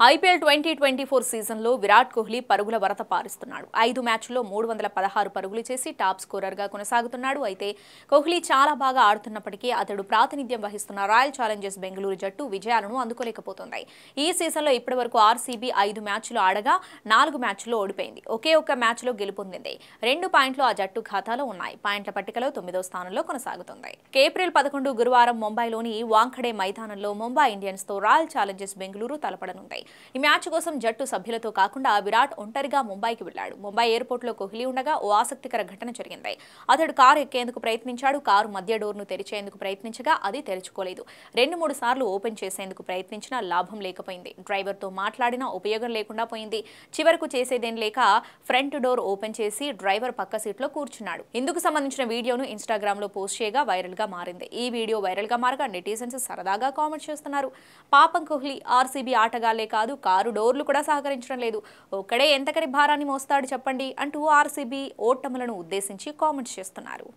IPL 2024 సీజన్లో విరాట్ కోహ్లీ పరుగుల వరత పారిస్తున్నాడు. 5 మ్యాచ్ల్లో 316 పరుగులు చేసి టాప్ స్కోరర్గా కొనసాగుతున్నాడు. అయితే కోహ్లీ చాలా బాగా ఆడుతున్నప్పటికీ అతడు ప్రాతినిధ్యం వహిస్తున్న రాయల్ ఛాలెంజర్స్ బెంగళూరు జట్టు విజయాలను అందుకోలేకపోతోంది. ఈ సీజన్లో ఇప్పటివరకు ఆర్సీబీ 5 మ్యాచ్లు ఆడగా 4 మ్యాచ్ల్లో ఓడిపోయింది. ఒకే ఒక్క మ్యాచ్లో గెలుపొందింది. 2 పాయింట్లు ఆ జట్టు ఖాతాలో ఉన్నాయి. పాయింట్ల పట్టికలో 9వ స్థానంలో కొనసాగుతుంది. ఏప్రిల్ 11 గురువారం ముంబైలోని వాంఖడే మైదానంలో ముంబై ఇండియన్స్తో రాయల్ ఛాలెంజర్స్ బెంగళూరు తలపడనుంది. ఈ మ్యాచ్ కోసం జట్టు సభ్యులతో కాకుండా విరాట్ ఒంటరిగా ముంబైకి వెళ్లాడు. ముంబై ఎయిర్పోర్ట్లో కోహ్లీ ఉండగా ఓ ఆసక్తికర ఘటన జరిగింది. అతడు కారు ఎక్కేందుకు ప్రయత్నించాడు. కారు మధ్య డోర్ను తెరిచేందుకు ప్రయత్నించగా అది తెరుచుకోలేదు. 2-3 సార్లు ఓపెన్ చేసేందుకు ప్రయత్నించినా లాభం లేకపోయింది. డ్రైవర్తో మాట్లాడినా ఉపయోగం లేకుండా పోయింది. చివరకు చేసేదేం లేక ఫ్రంట్ డోర్ ఓపెన్ చేసి డ్రైవర్ పక్క సీట్లో కూర్చున్నాడు. ఇందుకు సంబంధించిన వీడియోను ఇన్స్టాగ్రామ్లో పోస్ట్ చేయగా వైరల్గా మారింది. ఈ వీడియో వైరల్గా మారగా నెటిజన్స్ సరదాగా కామెంట్ చేస్తున్నారు. పాపం కోహ్లీ ఆర్సీబీ ఆటగాళ్లే కాదు, కారు డోర్లు కూడా సహకరించడం లేదు. ఒక్కడే ఎంతకని భారాన్ని మోస్తాడు చెప్పండి అంటూ ఆర్సీబీ ఓటములను ఉద్దేశించి కామెంట్స్ చేస్తున్నారు.